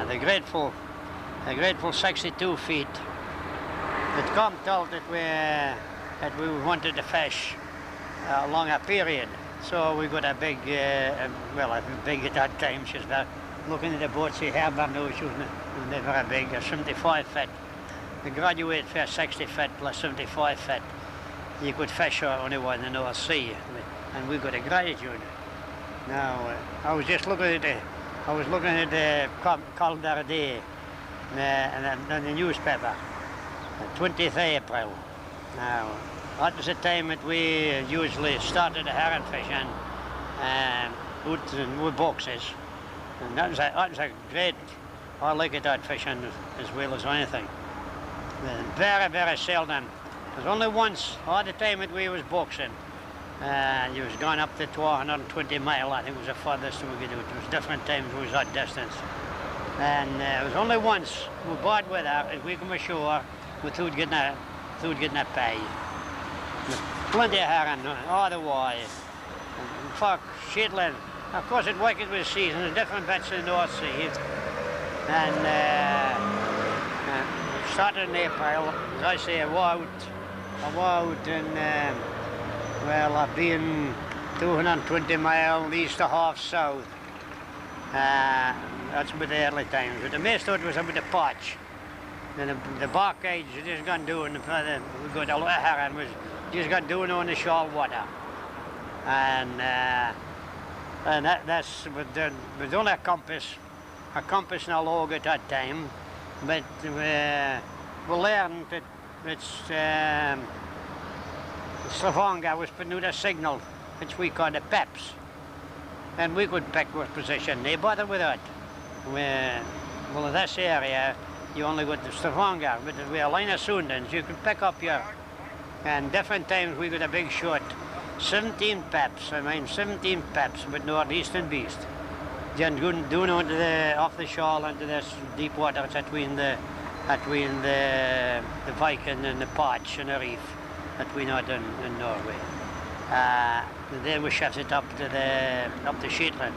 The grateful 62 feet. It come told that we wanted to fish a longer period. So we got a big, well, big at that time. She's looking at the boats she had, but no, she was never a big, 75 feet. The graduate for 60 feet plus 75 feet. You could fish only one in the North Sea, and we got a gratitude. Now, I was just looking at the calendar day in the newspaper, 20th April. Now, that was the time that we usually started the herring fishing with boxes. And that was a great, I like it that fishing as well as anything. Very, very seldom. There's only once, all the time that we was boxing. You was going up to 220 mile, I think was the farthest we could do it. It was different times we was that distance. And it was only once, with bad weather, as we come ashore without getting a pay. Plenty of herring all the way. Fuck, Shetland. Of course it worked with season, there's different bits in the North Sea. And started in April, as I say, I was out and well, I've been 220 miles east to half south. That's about the early times. But the most of it was about the patch. Then the bark age just got doing, we got a lot of herring, was just got doing on the shallow water. And that's with only a compass and a log at that time. But we learned that it's Stavanger was putting out a signal, which we called the peps. And we could pick what position. They bothered with that. Well, in this area, you only got the Stavanger, but we are a line of Soundings. You could pick up your, and different times we got a big shot. 17 peps, 17 peps, but northeastern beast. Then doing onto off the shoal into this deep water between the Viking and the Patch and the reef between us and Norway. Then we shifted up to Shetland.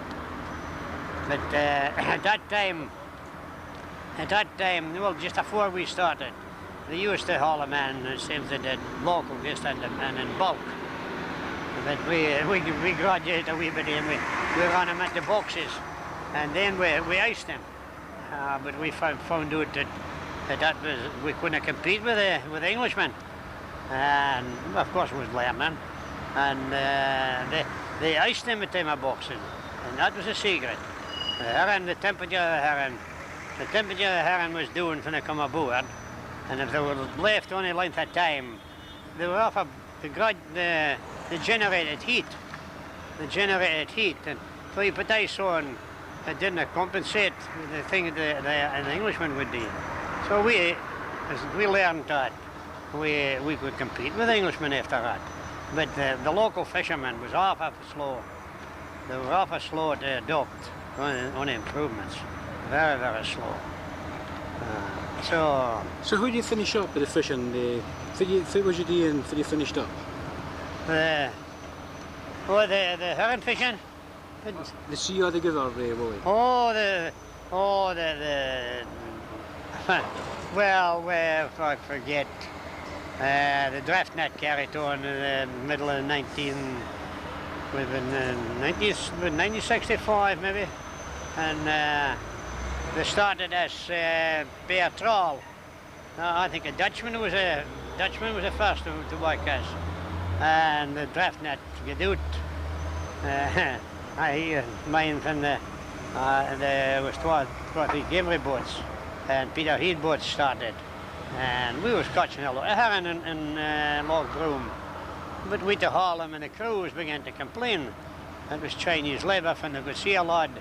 But at that time, well, just before we started, they used to haul a man, it seems they did, local, just and in bulk. But we graduated a wee bit and we ran them at the boxes, and then we iced them. But we found out that was, we couldn't compete with the Englishmen. And of course it was learning. And they iced them at the time of boxing, and that was a secret. The temperature of the herring was doing when they come aboard, and if they were left only length of time, they were off the generated heat. The generated heat, and so you put ice on, it didn't compensate the thing that an Englishman would do. So we learned that we could compete with Englishmen after that. But the local fishermen was awful slow. They were awful slow to adopt on improvements. Very, very slow. So how do you finish up with the fishing? What was you doing until you finished up? The herring fishing? The sea or the river, Wally? Well, I forget. The draft net carried on in the middle of 1965 maybe, and they started as bear trawl. I think a Dutchman was the first to work us, and the draft net get out. Mine from there was 12 Gamery boats, and Peter Heath boats started. And we was catching a lot of herring in Loch Broom. But we to Harlem and the crews began to complain. It was Chinese labour, and they could see a lad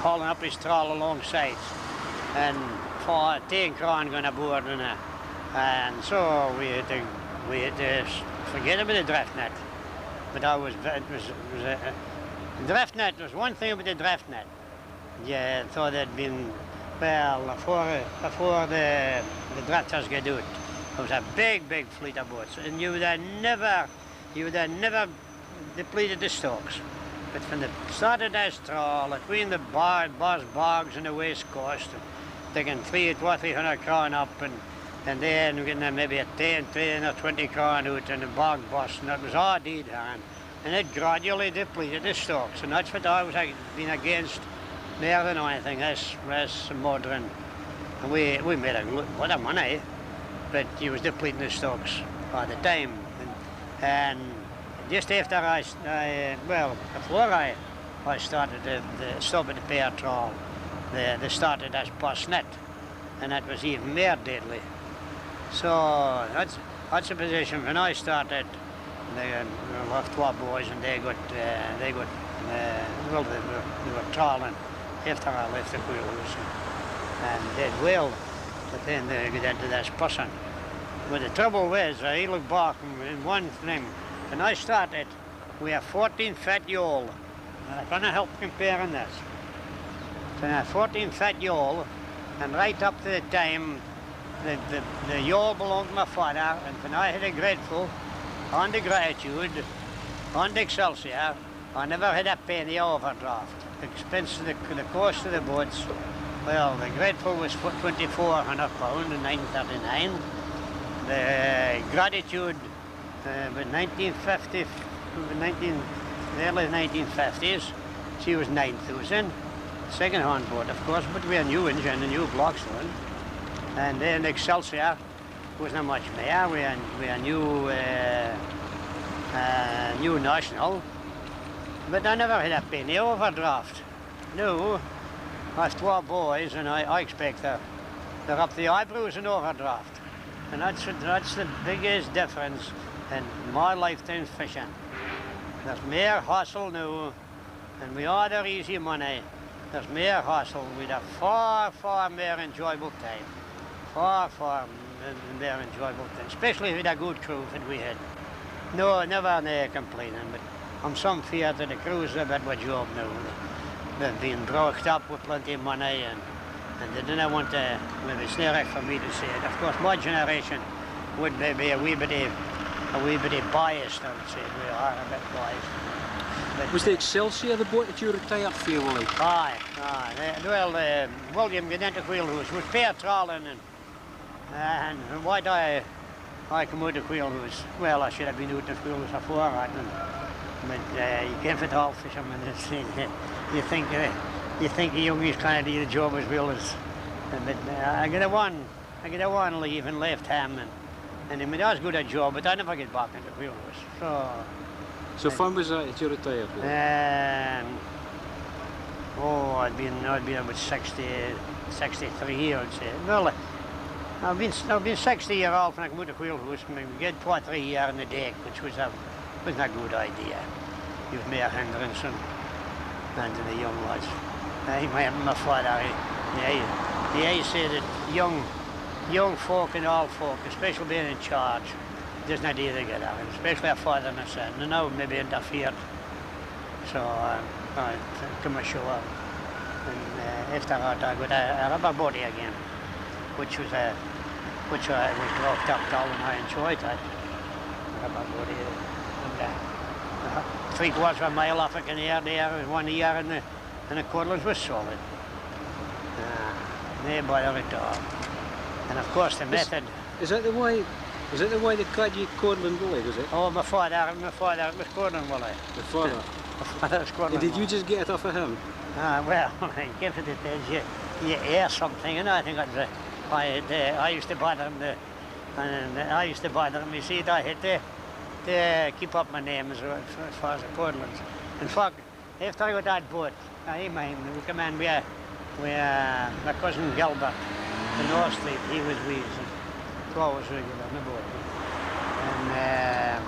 hauling up his trawl alongside. And for 10 crown going aboard and so we had to forget about the draft net. But the draft net was one thing about the draft net. Yeah, I thought there'd been, well, before the drafters get out, there was a big fleet of boats, and you would have never depleted the stocks. But from the started as trawl, between the bogs and the west coast, taking 300 crown up, and then getting maybe a 10 or 20 crown out in the bog bus, and that was all did hand. And it gradually depleted the stocks, and that's what I was been against more than anything, as modern. And we made a lot of money, but he was depleting the stocks all the time. And just after before I started the stop at the pair trawl, they started as bus net, and that was even more deadly. So that's a position. When I started, they were 12 boys, and they were trawling after I left the wheels, and did well. But then they got into this bussing. But the trouble was, I look back in one thing. When I started, we had 14 fat yawl. And I can't help comparing this. So I had 14 fat yawl, and right up to the time, the yawl belonged to my father, and when I had a grateful, on the gratitude, on the Excelsior, I never had a penny overdraft. The expense of the cost of the boats, well, the grateful was for £2,400 in 1939. The gratitude, with 1950, early 1950s, she was 9,000. Second-hand boat, of course, but we had new engine, a new blocks one. And then Excelsior was not much more. We had new National, but I never had a penny overdraft. No, I have 12 boys, and I expect they're up the eyebrows in overdraft. And that's the biggest difference in my lifetime fishing. There's more hustle now, and we order easy money. There's more hustle with a far more enjoyable time. Far more enjoyable time, especially with a good crew that we had. No, never complaining, but I'm some fear that the crews have a bit of a job now. They've been brought up with plenty of money, and they didn't want to, maybe it's not right for me to say it. Of course, my generation would be a wee bit biased, I would say. We are a bit biased. But, was the Excelsior the boat that you retired for, Willie? Aye. William got into Wheelhouse with pair trawling, and why did I come out of Wheelhouse? Well, I should have been out of Wheelhouse before that, but you can't fit all fishermen. You think the youngies kind of do the job as well as. But I got a one leave and left him, and he does good a job, but I never get back into Wheelhouse. So when was that you retired? I'd been about 63, I'd say. Well, I've been 60 years old when I came out of Wheelhouse, and we get 2 or 3 years in the deck, which was not a good idea. It was more hindrance than to the young lads. My father, he said that young folk and old folk, especially being in charge, does not do together, especially a father and a son. And now maybe interfered. So I come ashore, and after that I got a rubber body again, which was dropped up tall, and I enjoyed that. A rubber body, and 3/4 of a mile off a canal there, 1 year, and the cordless was solid. No bother at all. And of course the method. Is that the way they called you Cairnbulg, was it? Oh, my father was Cairnbulg. The father? My father was Cairnbulg. And did you just get it off of him? Well, give it is you hear something, and I think I used to bother him. I used to bother him. You see, I had to keep up my name as far as the Portlands. In fact, after I got that boat, we come in, my cousin Gilbert, the North Street, he was with us. It's always regular on the boat. And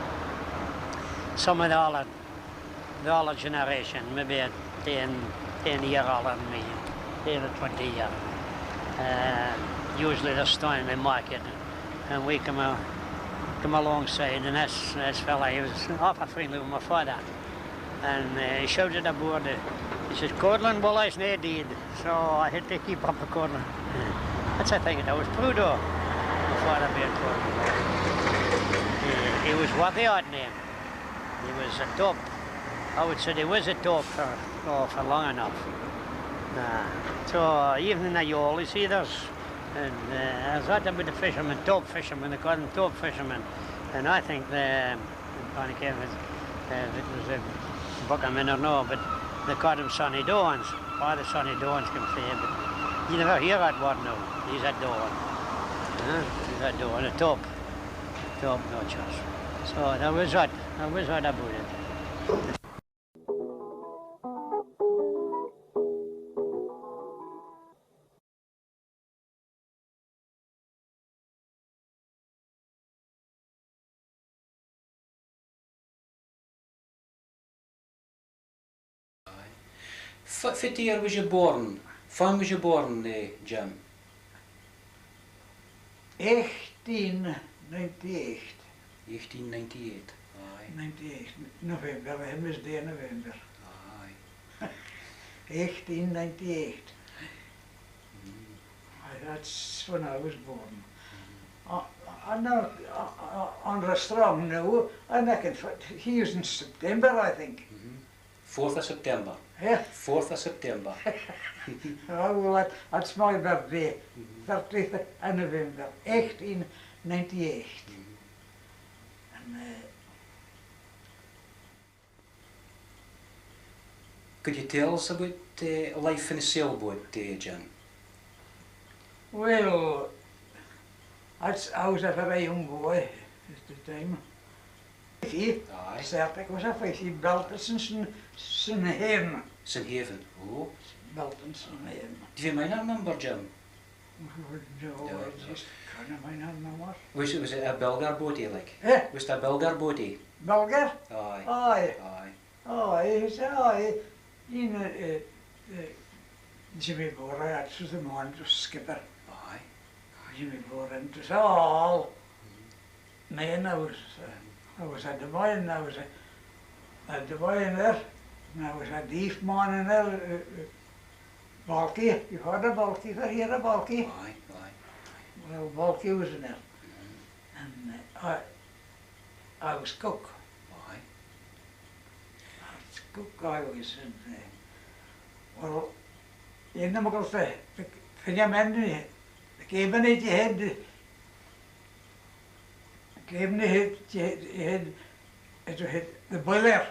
some of the older generation, maybe a 10 year older than me, 10 or 20 years. Usually they're staying in the market, and we come alongside, and this fella, he was awful friendly with my father, and he shouted aboard. He said, "Cairnbulg is no deed," so I had to keep up the Cairnbulg. That's the thing, that was Prudo, my father being Cairnbulg. He was what the odd name. He was a top I would say there was a top for long enough. So even in the Yall, you see there's, and there's that with the fishermen, top fishermen, they call them top fishermen. And I think if it was a Buchan or no, but they call them Sonny Dawns. Father Sonny Dawns can say, but you never hear that word now. He's a Dawn. He's a Dawn, a top notchers. So that was what about it. What year was you born? When was you born, Jim? 1898. 1898. Aye. 98. November, Hemels Day, November. Aye. 1898. That's when I was born. I'm now under a strong now, and I can, he was in September, I think. 4th of September. Yeah. 4th of September. Oh, well, that's my birthday, 30th of November, 1898. And, Could you tell us about life in a sailboat, Jim? well, I was a very young boy at the time. Aye. Celtic was a feisty Beltus and St Haven. St Haven. Oh. Belton St Haven. Do you mind that number, Jim? No, I just can't remember. Was it a Belgar boatie like? Eh? Was it a Belgar boatie? Belger? Aye. Aye. Aye. Aye. You know, Jimmy Bora, that was the man, was skipper. Aye. Jimmy Bora, and it was all men. I was a divine, I was a divine there, and I was a deaf man in there, Balky. You heard of Balky? Did you hear of Balky? Aye. Aye. Well, Balky was in there, and I was cook. Aye. I was cook, I was, and well, you know, because the cabinet you had, it had the boiler,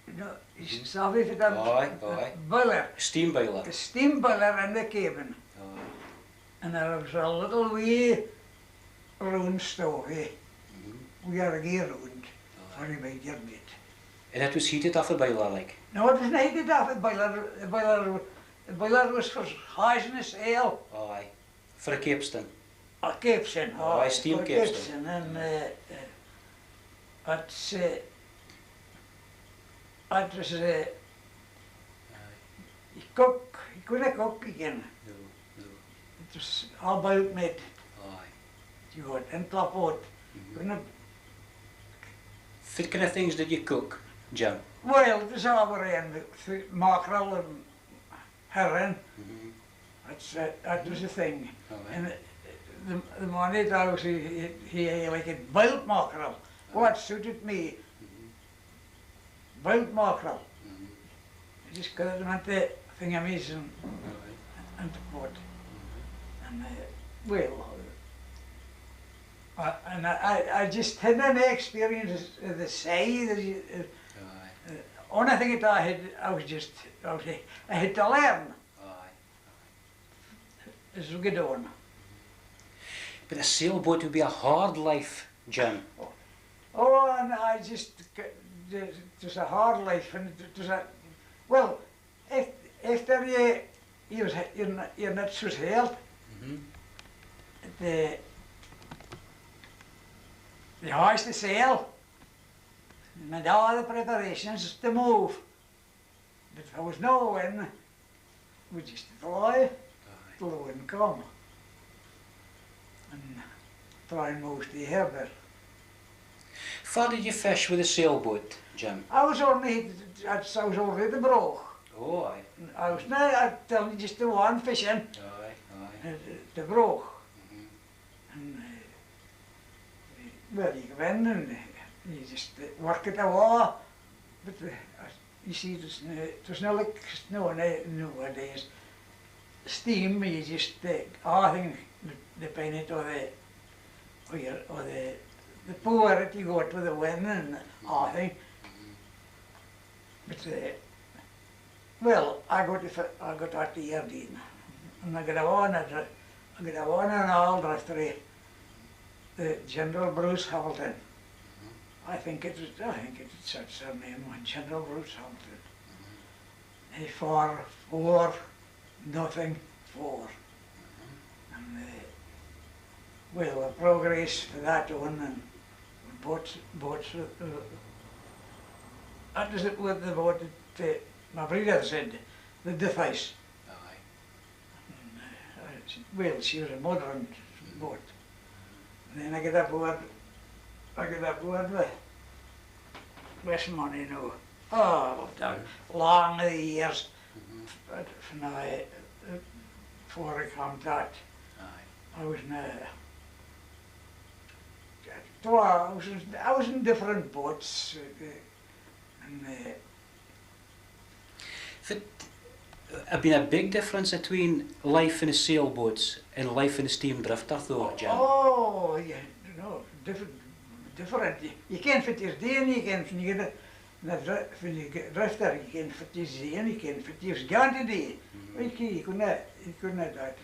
you know, you sorry for that, Aye. boiler, Steam boiler. the steam boiler in the cabin, Aye. and there was a little wee round stove, we are a gear round, for you made your meat. And it was heated off a boiler like? No, it was not heated off the boiler was for hoising ale. Aye. For a capstan? A capstan. Aye, steam capstan. And it's you couldn't cook again. No. It was all boiled meat. Aye. You got and top out. Couldn't. What kind of things did you cook, Jim? Well, it was all around mackerel and herring. That was the thing. Aye. And the man at the house, he like it boiled mackerel. What suited me? Boiled mackerel. I just got them at the thingamies and the pot. And I just had an experience of the sea. Only thing that I had to learn as we get on. But a sailboat would be a hard life, Jim. Oh, and I just, it was a hard life, and it was a, well, after your nuts was held, they hoist the sail, and made all the preparations to move. But there was no wind, we just fly till the wind come, and try and move the harbour. How did you fish with a sailboat, Jim? I was only the broch. Oh, aye. I was not telling you just the one fishing, Aye. the broch. And well, you go in and you just work at the wall, but you see, there's no like snow nowadays. Steam, you just I think depending on the power that you got with the wind and I think. But well, I got that year in, and I got one and all after the General Bruce Hamilton. I think it's such a name, General Bruce Hamilton. He four, nothing, four. And well, the progress for that one and boats. That was it with the boat that my brother said, the device. Aye. Well, she was a modern boat. And then I get aboard with Westmont, you know. Oh, long the years from before I come to that. Aye. I was in different boats. And Have been a big difference between life in a sailboat and life in a steam drifter though, Jim? oh, yeah, you know, different. You can't fit your day in, when you get drifter, you can't fit your day in, you can't fit your gun today. You couldn't do that.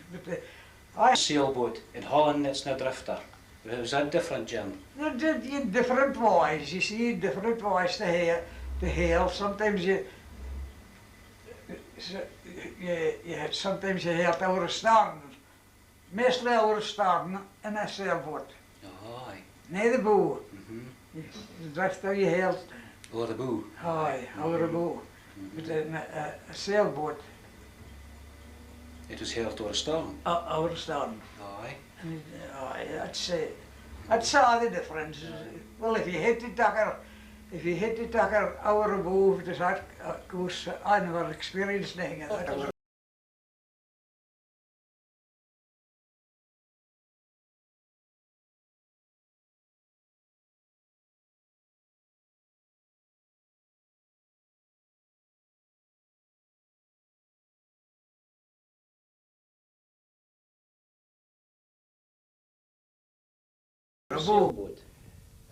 But Sailboat in Holland, it's no drifter. Was that different, Jim? you different ways, you see, different ways to hail. Sometimes you sometimes you hail over a starn, mostly over a starn in a sailboat. Aye. Near the bow. The drifter you hailed. Over the bow. Aye, over a bow. But in a sailboat, It was hailed over a storm. over a starn. Aye. And that's all the difference. Well, if you hit the tucker over a bow, that of course I never experienced anything of that. Sailboat.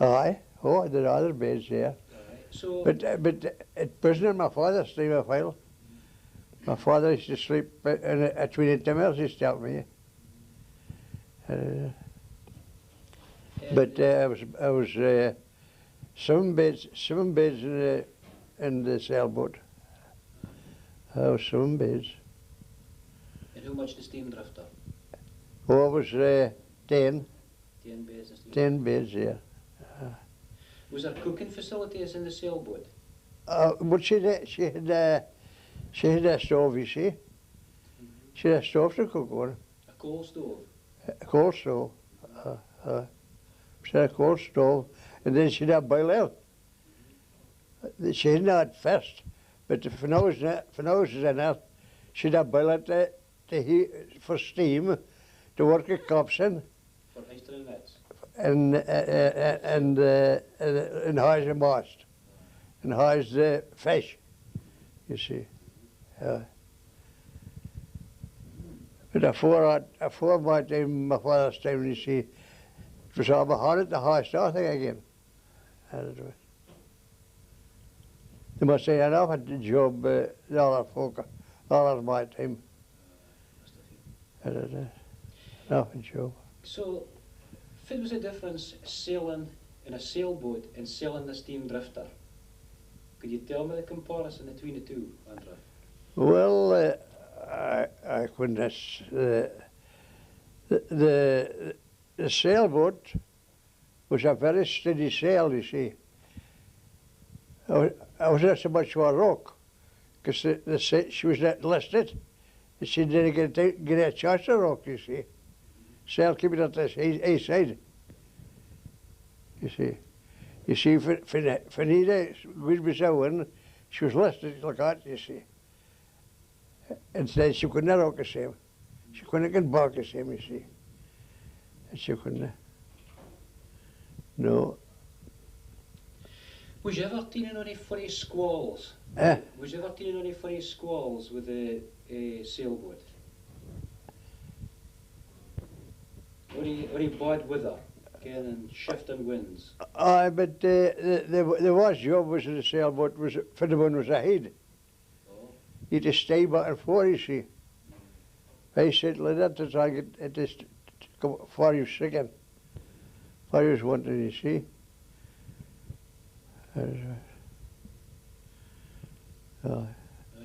Aye, oh, there are other beds there. Aye. So, But it wasn't in my father's time a while. My father used to sleep between the timbers, he used to tell me. But I was seven beds in the sailboat. I was 7 beds. and how much the steam drifter? Oh, I was 10 10 beds. 10 beds, yeah. Was there cooking facilities in the sailboat? But she had a stove, you see. She had a stove to cook on. A coal stove? A coal stove. She had a coal stove, and then she had a boiler. She hadn't had first, but when I was in it, she had a boiler to heat for steam, to work the cups in, For hoisting nets? and house the mast, and house the fish, you see. But afore my time, my father's time, you see, it was all behind the house nothing again. They must say enough at the job, the other folk, all of my time. Enough at the job. So, what was the difference sailing in a sailboat and sailing a steam drifter? Could you tell me the comparison between the two, Andrew? Well, I couldn't. The sailboat was a very steady sail, you see. I was not so much for a rock, because she was not listed. She didn't get a chance to rock, you see. Sail keep it at the A side. You see. You see, for neither good besouwen, she was listed like that, you see. And then she couldn't rock the same. She couldn't get back the same, you see. And she couldn't. No. Was you ever teen on any funny squalls? Was you ever teen on any funny squalls with a sailboat? Or any bad weather, and shifting winds? Aye, but there was job was in the sailboat was for the one was ahead. Oh. You had to stay back and forth, you see. I said like that to try to get this for you second. For you wanted, you see. That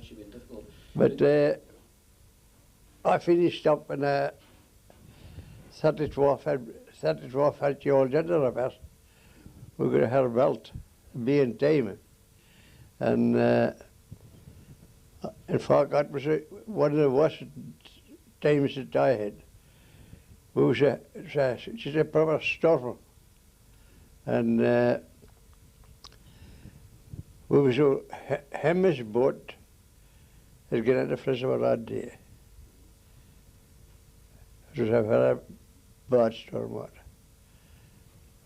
should be difficult. But I finished up in 32 40 old gentleman about. We got a hair belt, being time. And in fact, that was one of the worst times that I had. We was just a proper storm. And we was his boat had got into Frisbee that day. It was a very bad storm, what?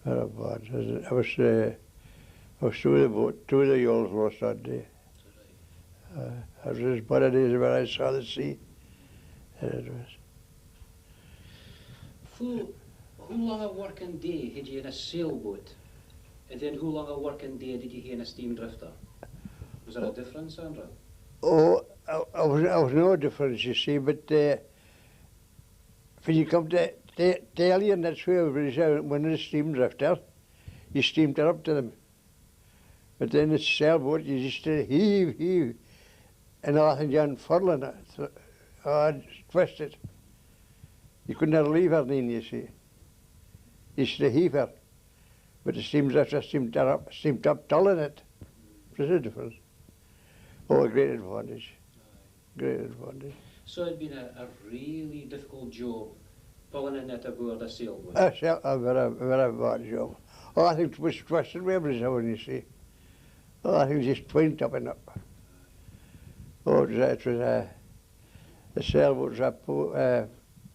Very bad. I was two of the boat, two of the yawls lost that day. It was as bad a day as when I saw the sea. And it was. How long a working day had you in a sailboat? And then how long a working day did you have in a steam drifter? Was there a difference, Sandra? Oh, I was no difference, you see, but when you come to alien, that's where everybody said, when it's a steam drifter, you steamed it up to them. But then it's a sailboat, you just heave, and all and you're unfurling it, twist it. You couldn't leave her in, you see. You should heave her. But the steam drifter steamed up dulling it. There's a difference. Oh, a great advantage. Great advantage. So it'd been a really difficult job pulling a net aboard a sailboat. A very bad job. Oh, I think it was twisted every now and you see. Oh, I think it just twined up and up. Oh, it was the sailboat was a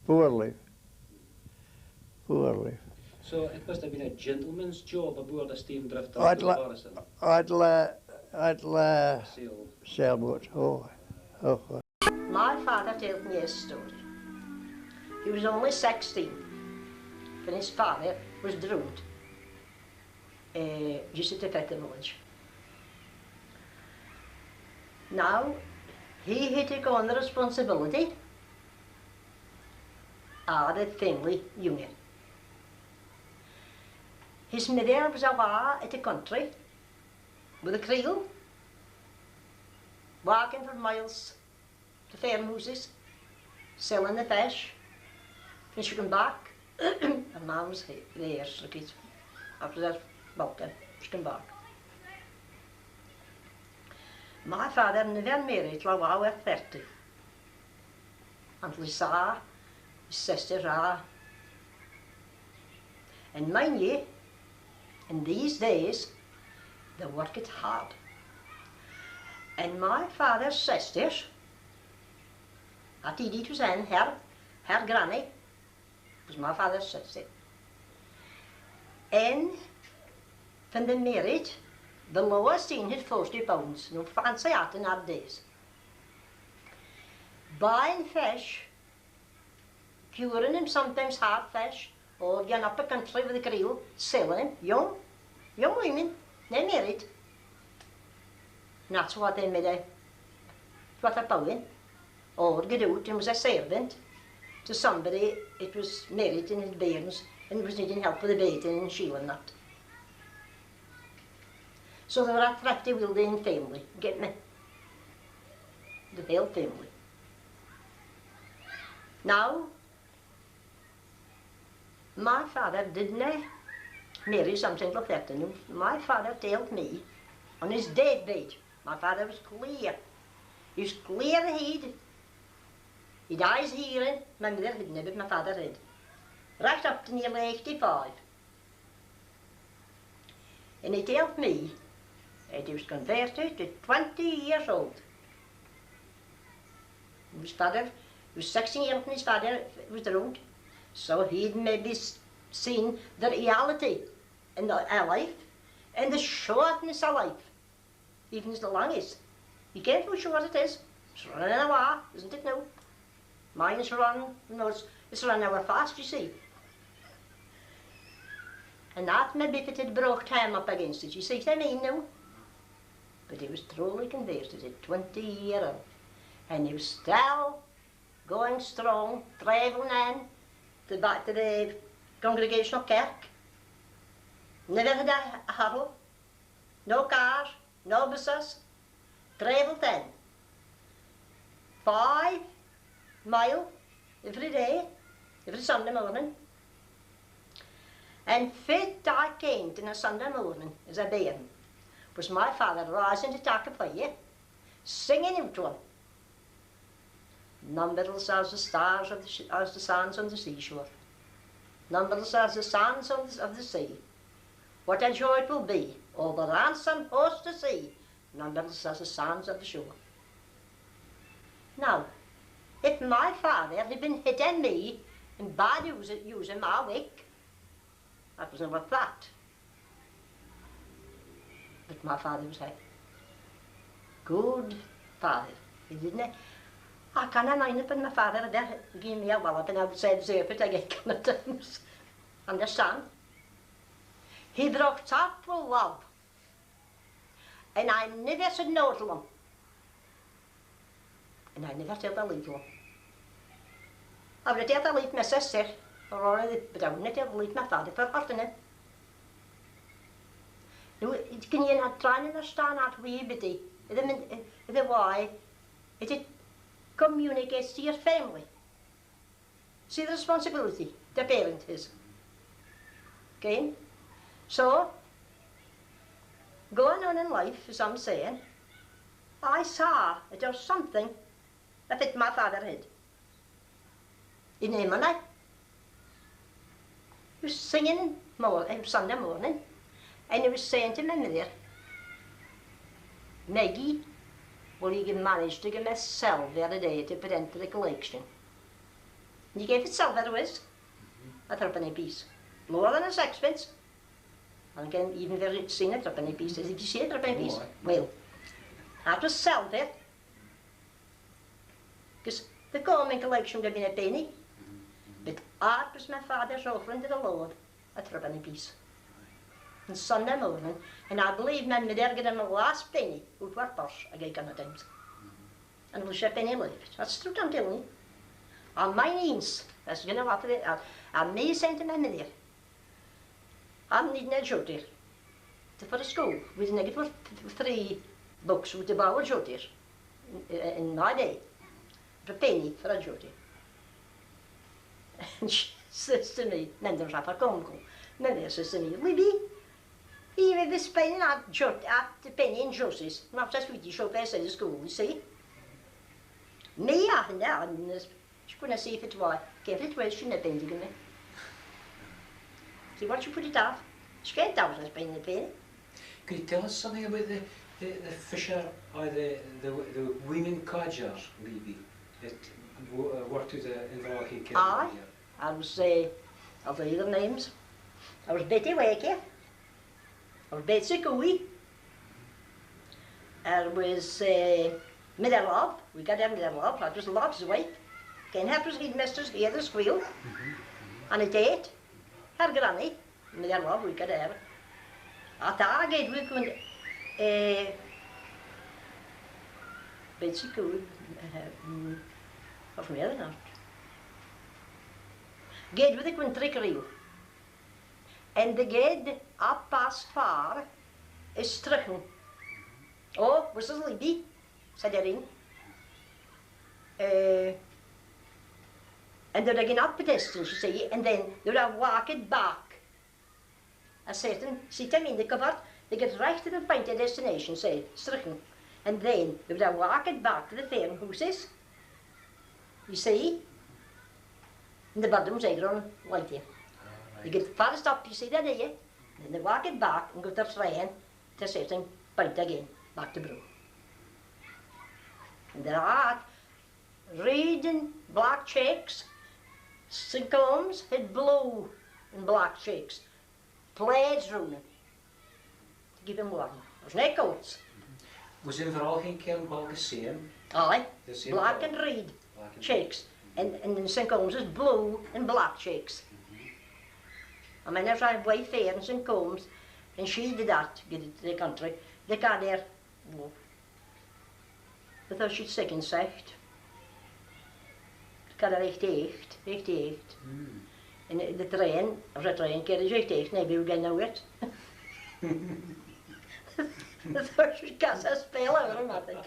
poor life. Poor life. So it must have been a gentleman's job aboard a steam drifter. Sailboat. Oh. My father told me a story. He was only 16 when his father was drowned just at the village. Now, he had to go on the responsibility of the family union. His mother was away at the country with a creel, walking for miles to farmhouses, selling the fish. When she came back, her mum was there, so after that, Buchan, she came back. My father never married till I was 30. Until he saw his sister Ra. And mind you, in these days, they worked hard. And my father's sisters, at Edith was in, her granny, was my father's sister. And when they married, the lowest thing had £40, no fancy out in our days. Buying fish, curing them, sometimes hard fish, or going up a country with a creel, selling them, young women, they married. And that's what they made what a pound. Or get out and was a servant to somebody it was married in his bairns and was needing help with the baiting and shearing that. So they were a thrifty wielding family, get me? The whole family. Now, my father didn't marry something like that. And my father told me on his deathbed, my father was clear. He was clear-headed. He'd eyes hearing, my mother had never, my father had. Right up to nearly 85. And he told me that he was converted at 20 years old. His father was 16 years when his father was drowned. So he'd maybe seen the reality in our life And the shortness of life, even as the longest, you can't know short it is. It's running away, isn't it now? Mine is running, it's running away fast, you see. And that maybe if it had broke time up against it, you see what I mean now? But he was truly converted at 20 years old. And he was still going strong, travelling in back to the Congregational Kirk. Never had a hurdle, no cars, no buses, travelled in. 5 miles every day, every Sunday morning. And fit I came to a Sunday morning as a bairn was my father rising to take a fire, singing out to him. Numberless as the stars as the sands on the seashore, numberless as the sands of the sea. What a joy it will be, all the ransom host to see, numberless as the sands of the shore. Now, if my father had been hitting me and bad using my wick, that was never that. But my father was a good father. He didn't. I can't mind it when my father had given me a wallop and outside Zerpit again kind of times. Understand? He brought up with love. And I never said no to him. And I never told a lie to him. I would have told a lie to my sister, but I wouldn't have told a lie to my father for hurting him. Can you not try and understand that wee bitty? The why it communicates to your family. See the responsibility the parent is. Okay? So, going on in life, as I'm saying, I saw that there was something that fit my father had. In him and I. He was singing Sunday morning, and he was saying to my mother, Maggie, will you manage to give me silver a day to put into the collection? And he gave it silver to us, a threepenny piece. More than a sixpence. And again, even if you'd seen a threepenny piece, did you see a threepenny piece? Well, that was silver. Because the common collection would have been a penny. But that was my father's offering to the Lord, a threepenny piece. On Sunday morning, and I believe my mother gave him the last penny out of her purse a guy kind of times. And it was a penny left. That's true, I'm telling you. On my knees, that's you know what it is. I'm me saying to my mother, I'm needing a jotter for the school. We didn't get 3 books with the bower jotter in my day. For a penny for a jotter. And she says to me, men don't have a Cairnbulg. Mother says to me, Libby, even this penny at the penny in Josie's, not just with you show outside the school, you see. Me, I think she couldn't see if it was. Gave it away, she didn't give me. See what you put it off? She can't tell us penny the penny. Could you tell us something about the fisher or the women codgers, maybe, that worked with the Inverallochy Cairnbulg? Aye, I was, I'll tell you their names. I was Betty Wakey. I was Betsy Cooey. There was Mother Lob. We got her Mother Lob. That was Lob's wife. Ken Hepper's headmistress here, the squeal. And it ate. Her granny, Mother Lob, we got her. At that gate we could Betsy Cooey. Of meer dan. Gate with the country creel. And the gate up past far is stricken. Oh, was it Libby? Said erin. And they're again up pedestrians, you see, and then they're walking back. A certain, see them in the cover, they get right to the point of destination, say, stricken. And then they're walking back to the farmhouses. You see? And the bottoms are on light here. You get first up, you see that here, then they walk it back and go to the train to a certain point again, back to Brew. And they're out reading black checks, St. Combs had blue and black checks, plaids running. give him warm. There's no coats. Was Inverallochy in Cairnbulg the same? Aye, The same black colour? and red Black and shakes. And in St. Combs is blue and black shakes. I mean, there's a white fair in St. Combs, and she did that, get it to the country. They got there, oh, because she's sick and sicht. Kan er echt echt. En de trein, als de trein keer is echt, nee, we gaan nou het. Dat was je kassa spelen, hoor, maar ik.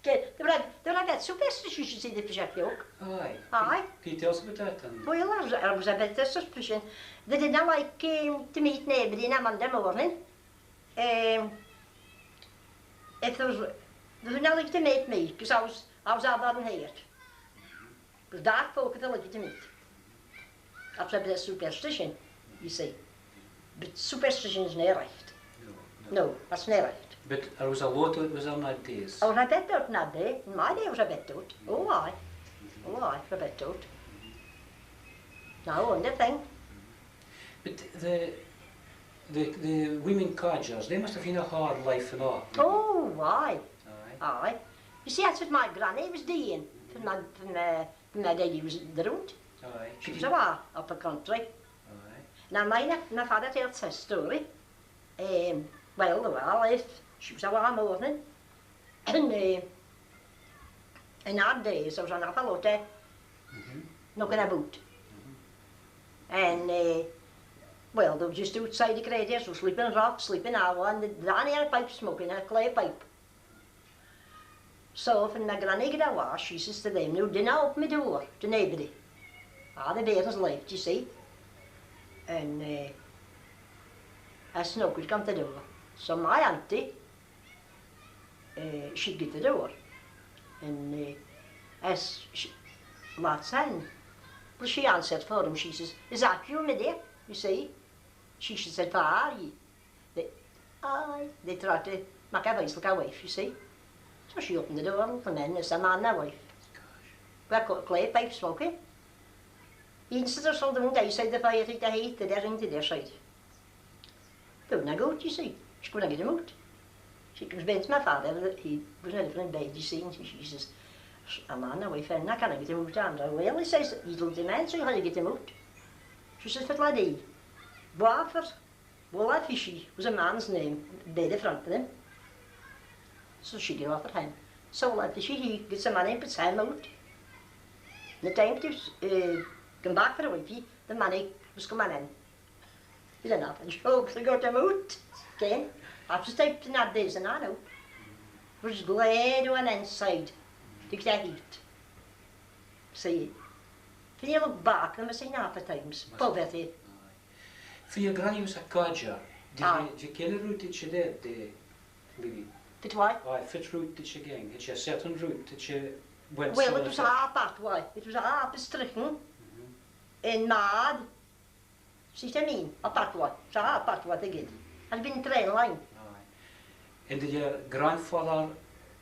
Kijk, er waren net superstitious in de projectje ook. Aye. Aye. Can you tell us about that then? Well, er was a bit of suspicion. They did not like to meet nobody in a Monday morning. If there was not like to meet me, because I was out there and here. Because dark folk are like to meet. That's a bit of superstition, you see. But superstition is not right. No, that's not right. But there was a lot of it was on that days. I was a bit out in that day. In my day I was a bit out. Oh aye. Oh aye, for a bit out. Now, only thing. But the women codgers, they must have had a hard life and all. Oh aye. Aye. Aye. You see, that's what my granny was doing. From my daddy was around. Aye. She was away up the country. Aye. Now my father tells his story. Well, if she was away morning. And in our days there was an awful lot of knocking about. And well, they were just outside the craters, so sleeping in rocks, sleeping hour, and the granny had a pipe smoking, a clay pipe. So when my granny got away, she says to them, "No, do not open my door to nobody." Ah, the bairns left, you see. And I snook would come to the door. So my auntie, she'd get the door. And as lads in, well, she answered for him. She says, "Is that you, my dear?" You see. She said, "Far." They tried to make a voice like a wife, you see. So she opened the door, and then there's a man and a wife. We've got a clay pipe smoking. Instead of something on the side of the fire, the heat, they're into their side. They wouldn't go out, you see. She couldn't get him out. She comes back to my father, he was never in bed, you see, and she says, "A man and a wife, and I can't get him out." And well, he says, "He's a little man, so you can't get him out." She says, "What laddie? Wafer, Walla Fishy was a man's name, by the front of him." So she got off at him. So Walla Fishy, he gets a man in, puts him out. And the time to come back for a wifey, the money was coming in. He didn't have a joke, so got him out. Again, after typed in that days and I know. Was glad on inside to get a heat. See, when you look back, I must say half the times, poverty. For your granny was a codger. Aye. Did you ken a route that she did, Libby? But why? Aye, what route did she gang? Had she a certain route that she went Well, it was a half that way. It was a half stricken in mad. See what I mean? A patwa. It's a half patwa they get. Had been train line. Aye. And did your grandfather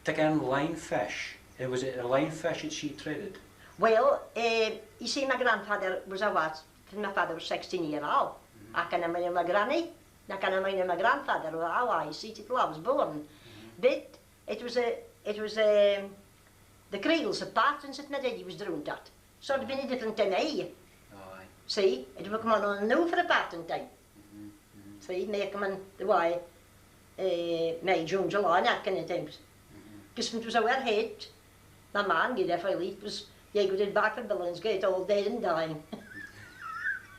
take in line fish? And was it a line fish that she traded? Well, you see, my grandfather was a what? My father was 16 years old. I can imagine my granny. I can imagine my grandfather. How I see it, I was born. But it was the cradles, the patterns that my daddy was doing that. So it had been a different time here. Aye. See, it would come on new for a pattern time. See, make them the way May, June, July, that kind of times. Because when it was our head, my man get there for it was, yeah, go to the back of Billings Gate all dead and dying.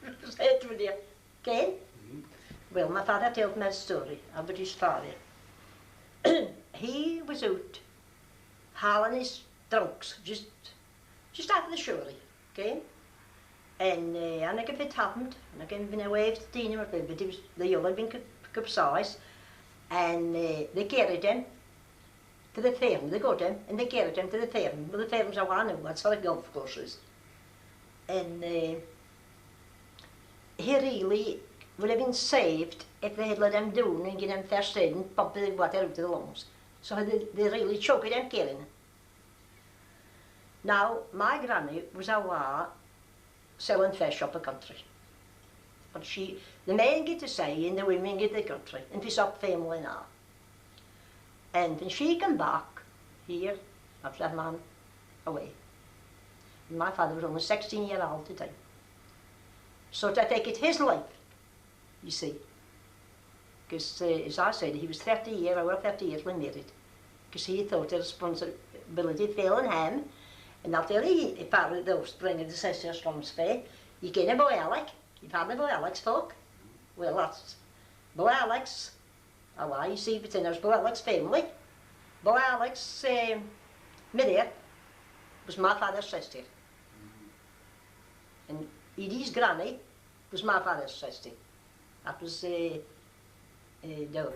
It was head with you. Okay? Well, my father told me a story about his father. He was out hauling his trunks just after the shore, okay? And I think if it happened, and I came been away to the team, but it was the yellow had been capsized, and they carried him to the farm. They got him and they carried him to the farm. Well, the farm's a one, that's where the golf course is. And he really would have been saved if they had let him down and get him first aid and pump the water out of the lungs. So they really choked him killing him. Now, my granny was away selling fish up the country. But the men get to say and the women get the country, and it's up family now. And when she came back here, after that man away, my father was only 16 years old at the time. So to take it his life, you see, because as I said, he was 30 years, I was 30 years when married, because he thought the responsibility fell on him, and I'll tell you, if I were the offspring of the sisters from Spain, you get a boy Alec, you've had a boy Alec's folk. Well, that's boy Alec's, oh, you see, but then there's boy Alec's family. Boy Alec's mother was my father's sister. And Edie's granny was my father's sister. That was Dora.